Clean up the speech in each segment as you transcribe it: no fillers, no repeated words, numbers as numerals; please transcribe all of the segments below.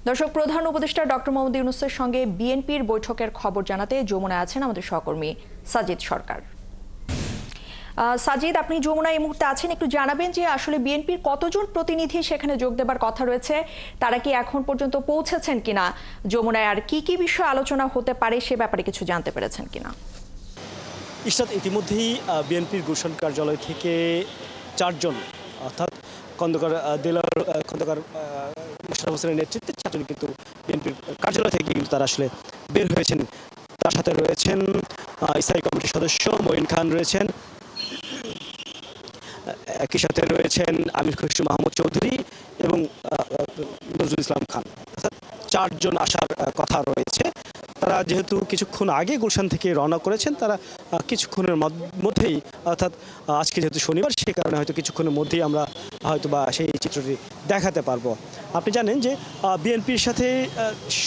দর্শক, প্রধান উপদেষ্টা ডক্টর মোহাম্মদ ইউনূসের সঙ্গে বিএনপির বৈঠকের খবর জানাতে যমুনায় আছেন আমাদের সহকর্মী সাজিদ সরকার। সাজিদ, আপনি যমুনায় এই মুহূর্তে আছেন, একটু জানাবেন যে আসলে বিএনপির কতজন প্রতিনিধি সেখানে যোগ দেবার কথা রয়েছে, তারা কি এখন পর্যন্ত পৌঁছেছেন কিনা যমুনায়, আর কি কি বিষয় আলোচনা হতে পারে সে ব্যাপারে কিছু জানতে পেরেছেন কিনা? ইশরাত, ইতিমধ্যেই বিএনপির গুলশান কার্যালয় থেকে 4 জন অর্থাৎ খন্দকার মোশাররফ হোসেনের নেতৃত্বে 4 জন কিন্তু বিএনপির কার্যালয় থেকে কিন্তু তারা আসলে বের হয়েছেন। তার সাথে রয়েছেন স্থায়ী কমিটির সদস্য মঈন খান রয়েছেন, একই সাথে রয়েছেন আমির খসরু মাহমুদ চৌধুরী এবং নজরুল ইসলাম খান। অর্থাৎ 4 জন আসার কথা রয়েছে। তারা যেহেতু কিছুক্ষণ আগে গুলশান থেকে রওনা করেছেন, তারা কিছুক্ষণের মধ্যেই অর্থাৎ আজকে যেহেতু শনিবার, সে কারণে হয়তো কিছুক্ষণের মধ্যেই আমরা হয়তো বা সেই চিত্রটি দেখাতে পারবো। আপনি জানেন যে বিএনপির সাথে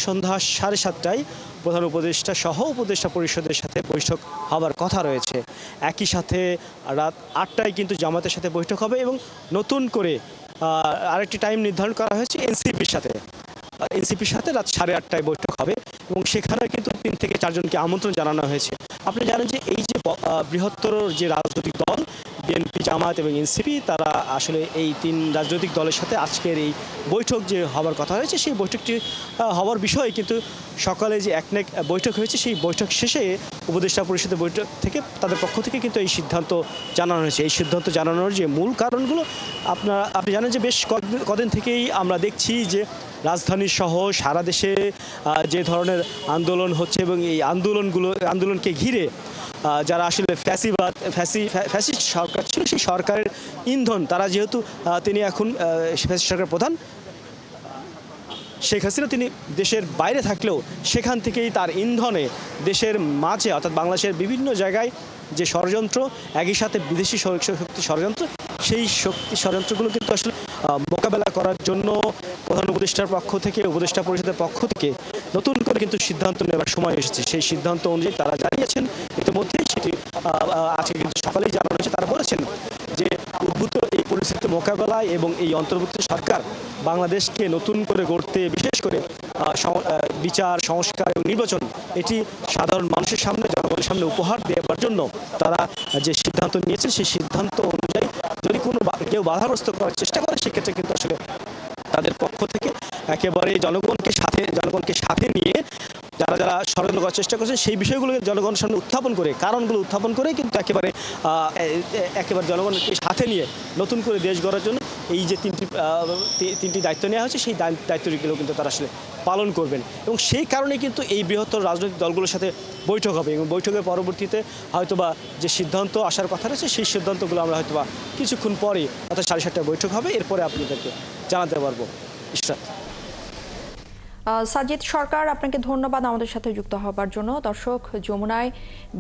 সন্ধ্যা 7:30টায় প্রধান উপদেষ্টা সহ উপদেষ্টা পরিষদের সাথে বৈঠক হবার কথা রয়েছে। একই সাথে রাত 8টায় কিন্তু জামাতের সাথে বৈঠক হবে এবং নতুন করে আরেকটি টাইম নির্ধারণ করা হয়েছে এনসিপির সাথে রাত 8:30টায় বৈঠক হবে এবং সেখানে কিন্তু 3 থেকে 4 জনকে আমন্ত্রণ জানানো হয়েছে। আপনি জানেন যে এই যে বৃহত্তর যে রাজনৈতিক দল বিএনপি, জামাত এবং এনসিপি, তারা আসলে এই 3 রাজনৈতিক দলের সাথে আজকের এই বৈঠক যে হবার কথা হয়েছে, সেই বৈঠকটি হওয়ার বিষয়ে কিন্তু সকালে যে একনেক বৈঠক হয়েছে, সেই বৈঠক শেষে উপদেষ্টা পরিষদের বৈঠক থেকে তাদের পক্ষ থেকে কিন্তু এই সিদ্ধান্ত জানানো হয়েছে। এই সিদ্ধান্ত জানানোর যে মূল কারণগুলো আপনি জানেন যে বেশ কদিন থেকেই আমরা দেখছি যে রাজধানী সহ সারা দেশে যে ধরনের আন্দোলন হচ্ছে এবং এই আন্দোলনকে ঘিরে যারা আসলে ফ্যাসিস্ট সরকার ছিল, সেই সরকারের ইন্ধন, তারা যেহেতু তিনি এখন ফ্যাসিস্ট সরকার প্রধান শেখ হাসিনা, তিনি দেশের বাইরে থাকলেও সেখান থেকেই তার ইন্ধনে দেশের মাঝে অর্থাৎ বাংলাদেশের বিভিন্ন জায়গায় যে ষড়যন্ত্র, একই সাথে বিদেশি শক্তি ষড়যন্ত্র, সেই ষড়যন্ত্রগুলো কিন্তু আসলে মোকাবেলা করার জন্য প্রধান উপদেষ্টার পক্ষ থেকে, উপদেষ্টা পরিষদের পক্ষ থেকে নতুন করে কিন্তু সিদ্ধান্ত নেওয়ার সময় এসেছে। সেই সিদ্ধান্ত অনুযায়ী তারা জানিয়েছেন ইতিমধ্যেই, সেটি আজকে কিন্তু সকালেই জানানো হয়েছে। তারা বলেছেন যে উদ্ভূত এই পরিস্থিতি মোকাবেলায় এবং এই অন্তর্বর্তী সরকার বাংলাদেশকে নতুন করে গড়তে, বিশেষ করে বিচার, সংস্কার এবং নির্বাচন, এটি সাধারণ মানুষের সামনে, জনগণের সামনে উপহার দেওয়ার জন্য তারা যে সিদ্ধান্ত নিয়েছে, সেই সিদ্ধান্ত অনুযায়ী যদি কেউ বাধাগ্রস্ত করার চেষ্টা করে, সেক্ষেত্রে কিন্তু আসলে তাদের পক্ষ থেকে একেবারে জনগণকে সাথে নিয়ে যারা ষড়যন্ত্র করার চেষ্টা করছে, সেই বিষয়গুলোকে জনগণের সামনে কারণগুলো উত্থাপন করে কিন্তু একেবারে জনগণকে সাথে নিয়ে নতুন করে দেশ গড়ার জন্য এই যে তিনটি দায়িত্ব নেওয়া হয়েছে, সেই দায়িত্বগুলো কিন্তু তারা আসলে পালন করবেন। এবং সেই কারণে কিন্তু এই বৃহত্তর রাজনৈতিক দলগুলোর সাথে বৈঠক হবে এবং বৈঠকের পরবর্তীতে হয়তোবা যে সিদ্ধান্ত আসার কথা রয়েছে, সেই সিদ্ধান্তগুলো আমরা হয়তোবা কিছুক্ষণ পরে অর্থাৎ 7:30টায় বৈঠক হবে, এরপরে আপনাদেরকে জানাতে পারবো। ইশরাত। সাজিদ সরকার, আপনাকে ধন্যবাদ আমাদের সাথে যুক্ত হবার জন্য। দর্শক, যমুনায়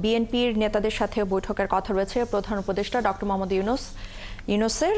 বিএনপির নেতাদের সাথে বৈঠকের কথা রয়েছে প্রধান উপদেষ্টা ডক্টর মোহাম্মদ ইউনূসের।